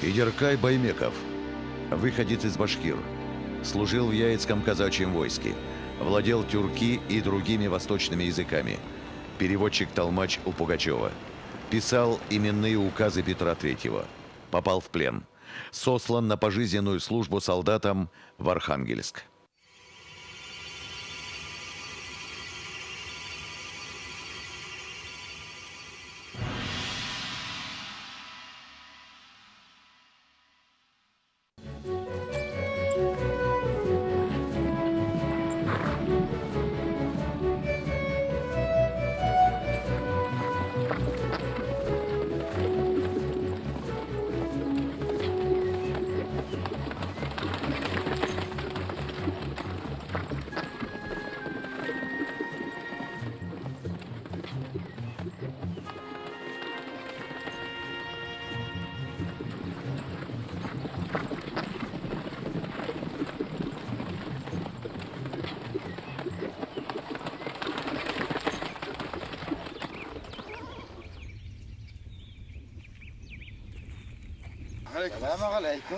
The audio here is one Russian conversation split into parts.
Идеркай Баймеков, выходец из Башкир, служил в Яицком казачьем войске, владел тюрки и другими восточными языками, переводчик-толмач у Пугачева, писал именные указы Петра III, попал в плен, сослан на пожизненную службу солдатам в Архангельск.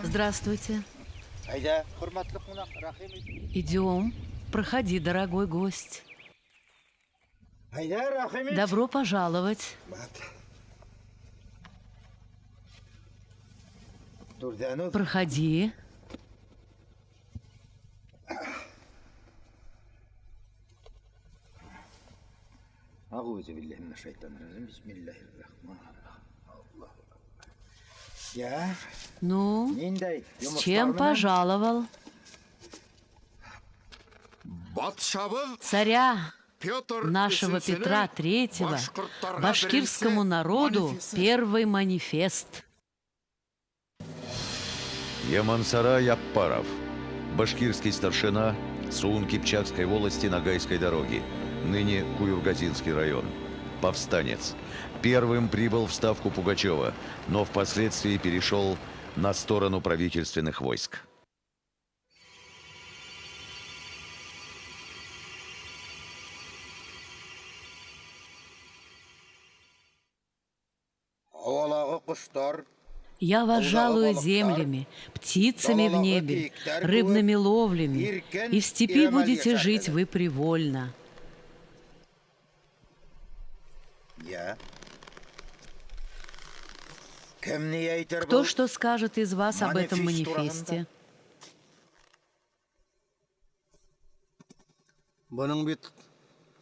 Здравствуйте. Идем. Проходи, дорогой гость. Добро пожаловать. Проходи. Ну, с чем пожаловал? Царя нашего Петра III башкирскому народу первый манифест. Ямансара Яппаров, башкирский старшина Суун Кипчакской волости Ногайской дороги, ныне Куюргазинский район. Повстанец. Первым прибыл в ставку Пугачева, но впоследствии перешел на сторону правительственных войск. Я вас жалую землями, птицами в небе, рыбными ловлями, и в степи будете жить вы привольно. Кто что скажет из вас об этом манифесте?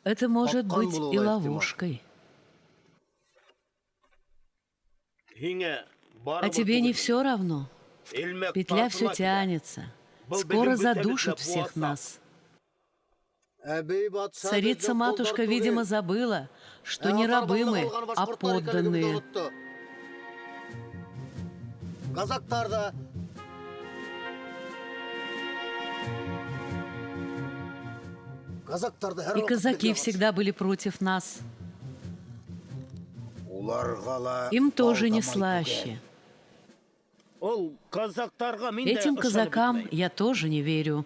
Это может быть и ловушкой. А тебе не все равно? Петля все тянется. Скоро задушит всех нас. Царица-матушка, видимо, забыла, что не рабы мы, а подданные. И казаки всегда были против нас. Им тоже не слаще. Этим казакам я тоже не верю.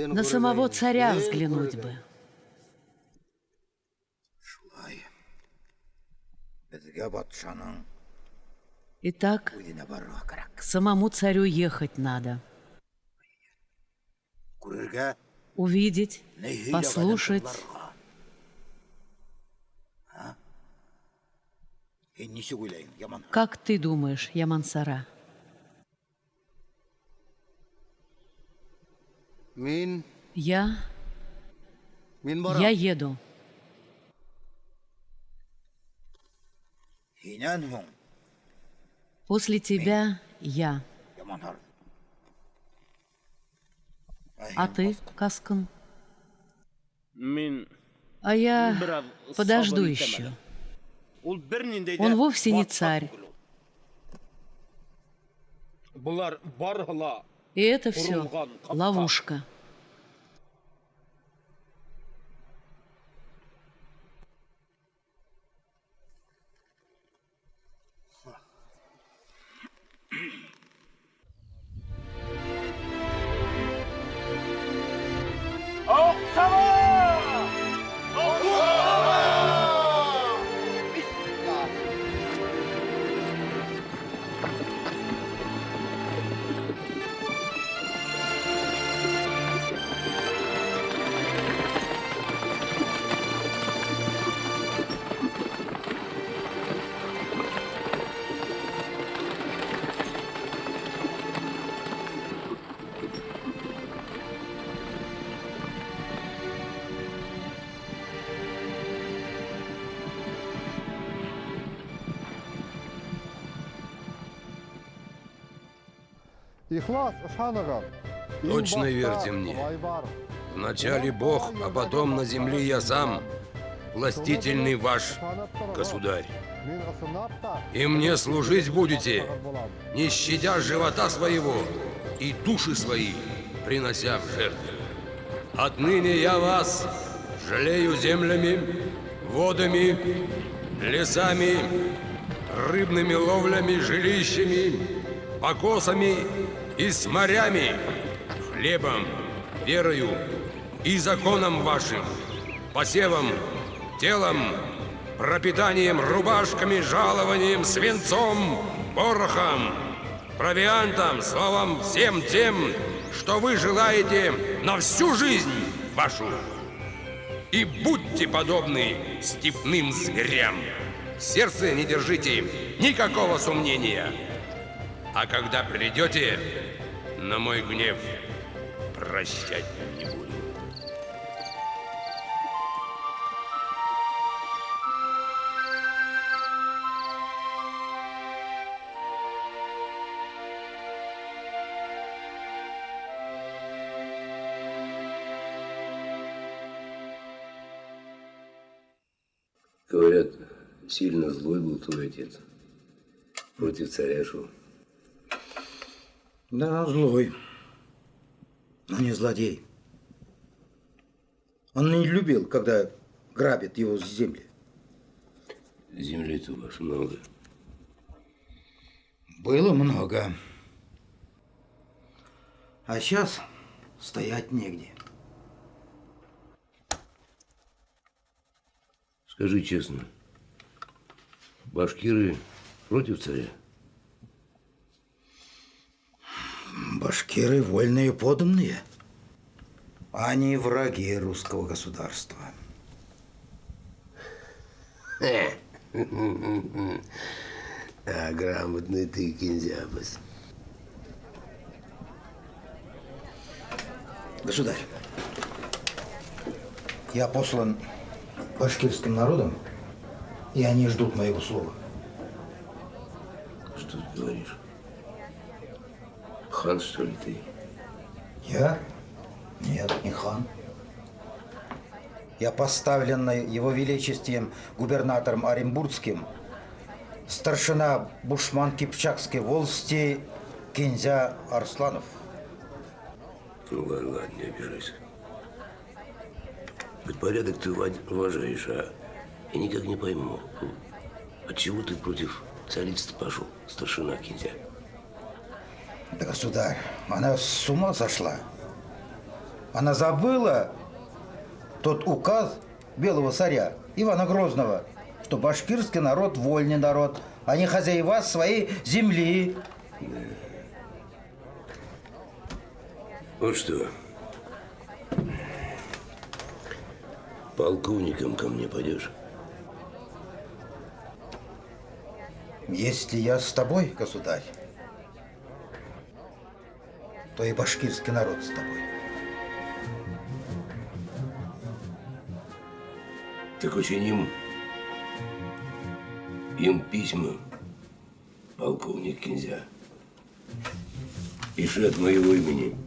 На самого царя взглянуть бы. Итак, к самому царю ехать надо. Увидеть, послушать. Как ты думаешь, Ямансара? Я еду. После тебя я. А ты, Каскан? А я подожду еще. Он вовсе не царь. И это все ловушка. Точно верьте мне. Вначале Бог, а потом на земле я сам, властительный ваш государь. И мне служить будете, не щадя живота своего и души свои, принося в жертву. Отныне я вас жалею землями, водами, лесами, рыбными ловлями, жилищами, покосами и с морями, хлебом, верою и законом вашим, посевом, телом, пропитанием, рубашками, жалованием, свинцом, порохом, провиантом, словом, всем тем, что вы желаете на всю жизнь вашу. И будьте подобны степным зверям. В сердце не держите никакого сомнения. А когда придете, на мой гнев прощать не буду. Говорят, сильно злой был твой отец. Против царя шел. Да, злой, но не злодей. Он не любил, когда грабят его с земли. Земли-то у вас много. Было много. А сейчас стоять негде. Скажи честно, башкиры против царя? Башкиры вольные подданные. Они враги русского государства. А грамотный ты, Кинзябас. Государь, я послан башкирским народом, и они ждут моего слова. Что ты говоришь? Хан, что ли, ты? Я? Нет, не хан. Я поставленный его величеством губернатором Оренбургским, старшина бушман Кипчакской волости Кинзя Арсланов. Ну ладно, не обижайся. Хоть порядок ты уважаешь, а я никак не пойму, отчего ты против царицы пошел, старшина Кинзя? Да, государь, она с ума сошла. Она забыла тот указ белого царя Ивана Грозного, что башкирский народ вольный народ, они хозяева своей земли. Да. Вот что, полковником ко мне пойдешь? Если я с тобой, государь, то и башкирский народ с тобой. Так учиним им письма, полковник Кинзя. Пиши от моего имени.